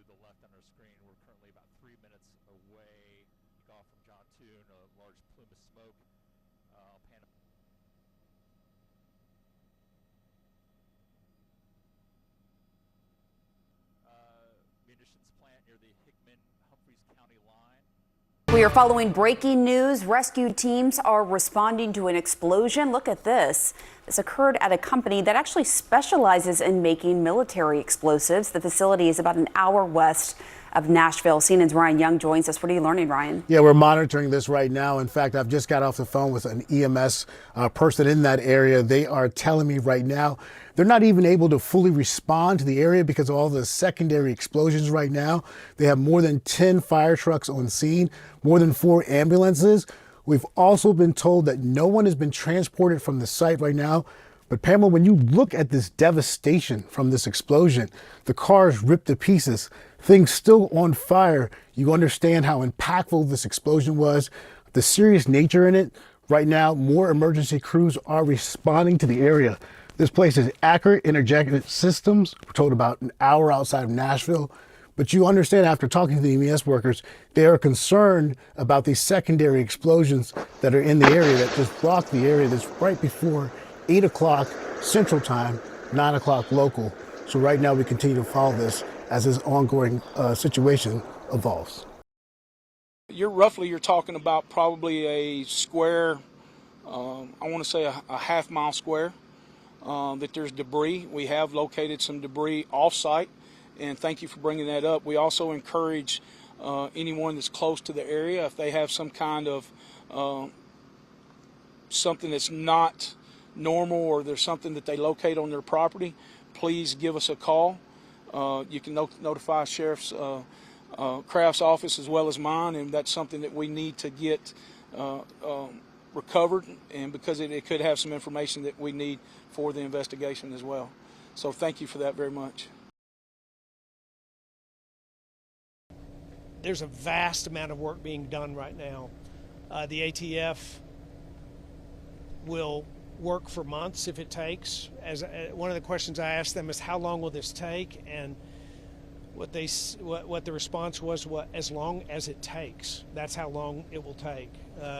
the left on our screen, we're currently about 3 minutes away. You off from John Toon, a large plume of smoke. Munitions plant near the Humphreys County line. We are following breaking news. Rescue teams are responding to an explosion. Look at this. This occurred at a company that actually specializes in making military explosives. The facility is about an hour west of Nashville. CNN's Ryan Young joins us. What are you learning, Ryan? Yeah, we're monitoring this right now. In fact, I've just got off the phone with an EMS person in that area. They are telling me right now they're not even able to fully respond to the area because of all the secondary explosions right now. They have more than 10 fire trucks on scene, more than 4 ambulances. We've also been told that no one has been transported from the site right now. But Pamela, when you look at this devastation from this explosion, the cars ripped to pieces, things still on fire, you understand how impactful this explosion was, the serious nature in it. Right now, more emergency crews are responding to the area. This place is Accurate Interjected Systems. We're told about an hour outside of Nashville. But you understand, after talking to the EMS workers, they are concerned about these secondary explosions that are in the area that just block the area that's right before 8 o'clock Central Time, 9 o'clock local. So right now we continue to follow this as this ongoing situation evolves. You're talking about probably a square, I want to say a half-mile square, that there's debris. We have located some debris off-site, and thank you for bringing that up. We also encourage anyone that's close to the area, if they have some kind of something that's not normal or there's something that they locate on their property, please give us a call. You can notify Sheriff's Craft's office as well as mine, and that's something that we need to get recovered, and because it could have some information that we need for the investigation as well. So thank you for that very much. There's a vast amount of work being done right now. The ATF will work for months if it takes. As one of the questions I asked them is, how long will this take? And what the response was, as long as it takes. That's how long it will take.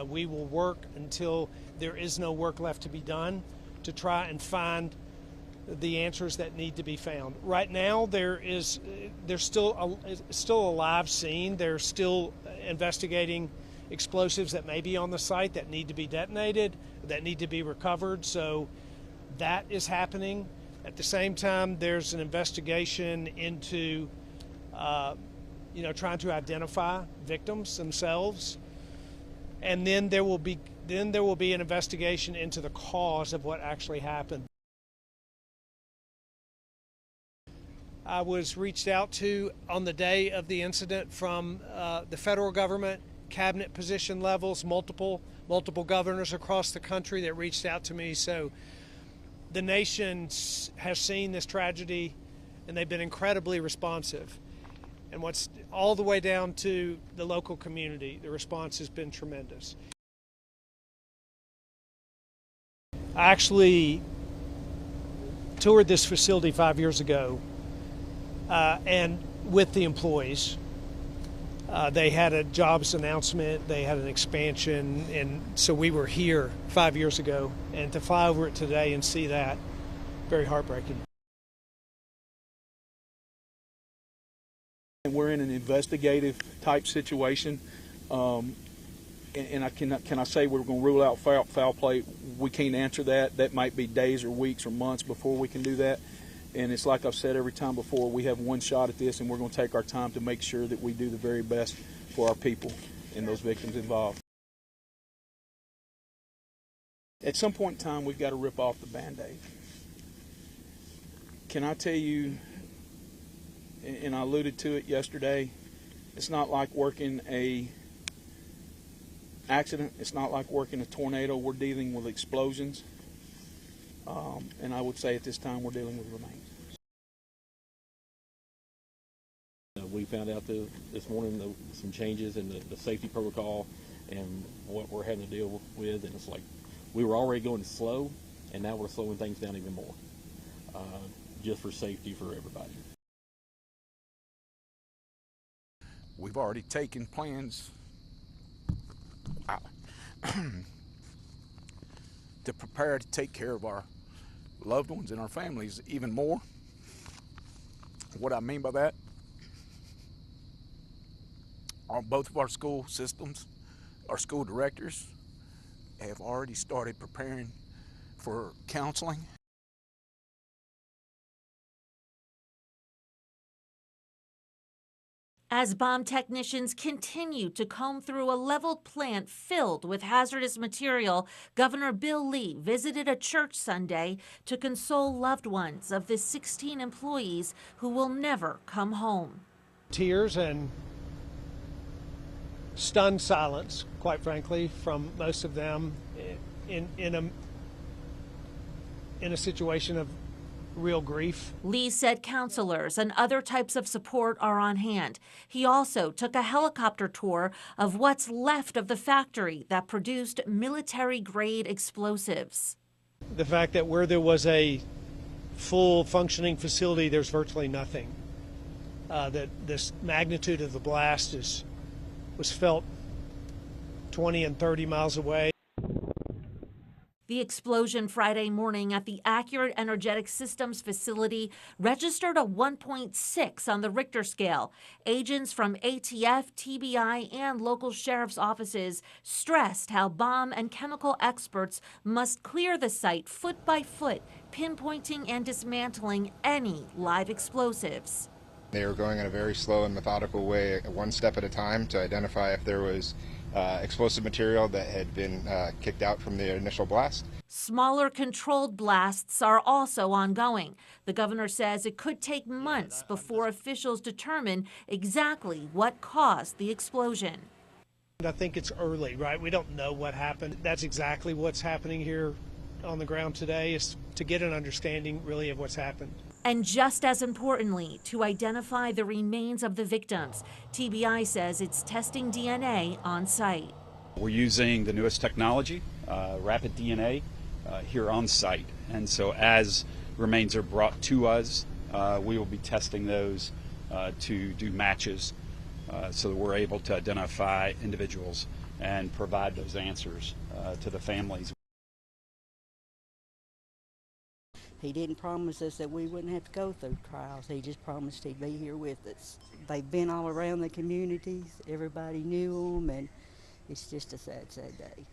We will work until there is no work left to be done to try and find the answers that need to be found. Right now, there's still a live scene. They're still investigating explosives that may be on the site that need to be detonated, that need to be recovered. So that is happening. At the same time, there's an investigation into trying to identify victims themselves, and then there will be an investigation into the cause of what actually happened. I was reached out to on the day of the incident from the federal government, cabinet position levels, multiple governors across the country that reached out to me. So the nation has seen this tragedy, and they've been incredibly responsive. And what's all the way down to the local community, the response has been tremendous. I actually toured this facility 5 years ago, and with the employees. They had a jobs announcement, they had an expansion, and so we were here 5 years ago, and to fly over it today and see that, very heartbreaking. We're in an investigative type situation, and can I say we're going to rule out foul play? We can't answer that. That might be days or weeks or months before we can do that. And it's like I've said every time before, we have one shot at this, and we're going to take our time to make sure that we do the very best for our people and those victims involved. At some point in time, we've got to rip off the Band-Aid. Can I tell you, and I alluded to it yesterday, it's not like working a accident. It's not like working a tornado. We're dealing with explosions. And I would say at this time we're dealing with remains. We found out this morning some changes in the safety protocol and what we're having to deal with, and it's like we were already going slow, and now we're slowing things down even more, just for safety for everybody. We've already taken plans to prepare to take care of our loved ones and our families even more. What I mean by that, both of our school systems, our school directors have already started preparing for counseling. As bomb technicians continue to comb through a leveled plant filled with hazardous material, Governor Bill Lee visited a church Sunday to console loved ones of the 16 employees who will never come home. Tears and stunned silence, quite frankly, from most of them in a situation of real grief. Lee said counselors and other types of support are on hand. He also took a helicopter tour of what's left of the factory that produced military-grade explosives. The fact that where there was a full functioning facility, there's virtually nothing. That this magnitude of the blast was felt 20 and 30 miles away. The explosion Friday morning at the Accurate Energetic Systems facility registered a 1.6 on the Richter scale. Agents from ATF, TBI, and local sheriff's offices stressed how bomb and chemical experts must clear the site foot by foot, pinpointing and dismantling any live explosives. They were going in a very slow and methodical way, one step at a time, to identify if there was explosive material that had been kicked out from the initial blast. Smaller controlled blasts are also ongoing. The governor says it could take months before officials determine exactly what caused the explosion. I think it's early, right? We don't know what happened. That's exactly what's happening here on the ground today, is to get an understanding really of what's happened. And just as importantly, to identify the remains of the victims. TBI says it's testing DNA on site. We're using the newest technology, rapid DNA, here on site. And so as remains are brought to us, we will be testing those to do matches so that we're able to identify individuals and provide those answers to the families. He didn't promise us that we wouldn't have to go through trials. He just promised he'd be here with us. They've been all around the communities. Everybody knew them, and it's just a sad, sad day.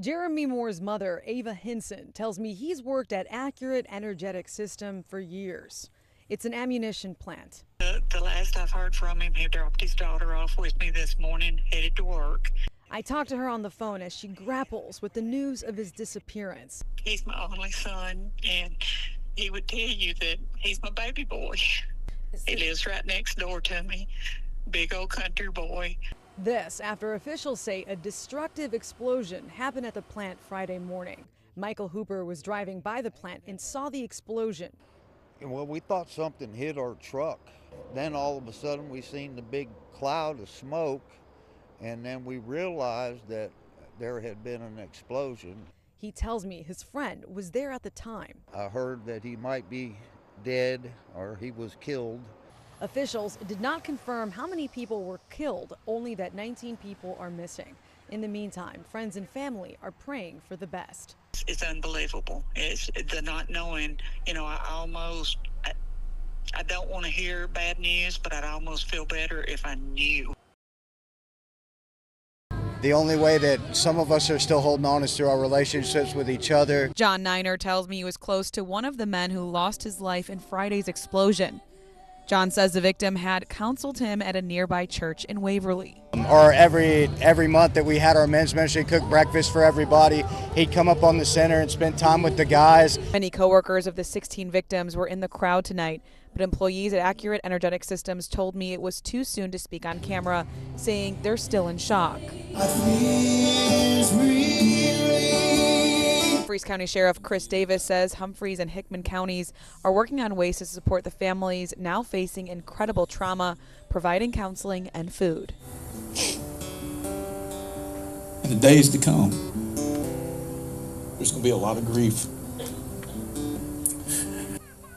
Jeremy Moore's mother, Ava Hinson, tells me he's worked at Accurate Energetic System for years. It's an ammunition plant. The last I've heard from him, he dropped his daughter off with me this morning, headed to work. I talked to her on the phone as she grapples with the news of his disappearance. He's my only son, and he would tell you that he's my baby boy. He lives right next door to me, big old country boy. This after officials say a destructive explosion happened at the plant Friday morning. Michael Hooper was driving by the plant and saw the explosion. Well, we thought something hit our truck. Then all of a sudden we seen the big cloud of smoke, and then we realized that there had been an explosion. He tells me his friend was there at the time. I heard that he might be dead or he was killed. Officials did not confirm how many people were killed, only that 19 people are missing. In the meantime, friends and family are praying for the best. It's unbelievable. It's the not knowing. You know, I don't want to hear bad news, but I'd almost feel better if I knew. The only way that some of us are still holding on is through our relationships with each other. John Niner tells me he was close to one of the men who lost his life in Friday's explosion. John says the victim had counseled him at a nearby church in Waverly. Or every month that we had our men's ministry cook breakfast for everybody, he'd come up on the center and spend time with the guys. Many coworkers of the 16 victims were in the crowd tonight, but employees at Accurate Energetic Systems told me it was too soon to speak on camera, saying they're still in shock. Humphreys County Sheriff Chris Davis says Humphreys and Hickman counties are working on ways to support the families now facing incredible trauma, providing counseling and food. In the days to come, there's going to be a lot of grief.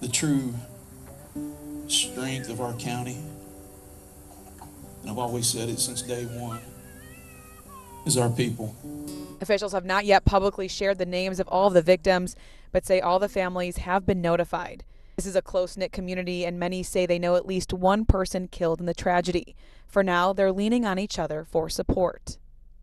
The true strength of our county and I've always said it since day one, is our people. Officials have not yet publicly shared the names of all of the victims, but say all the families have been notified. This is a close-knit community, and many say they know at least one person killed in the tragedy. For now, they're leaning on each other for support.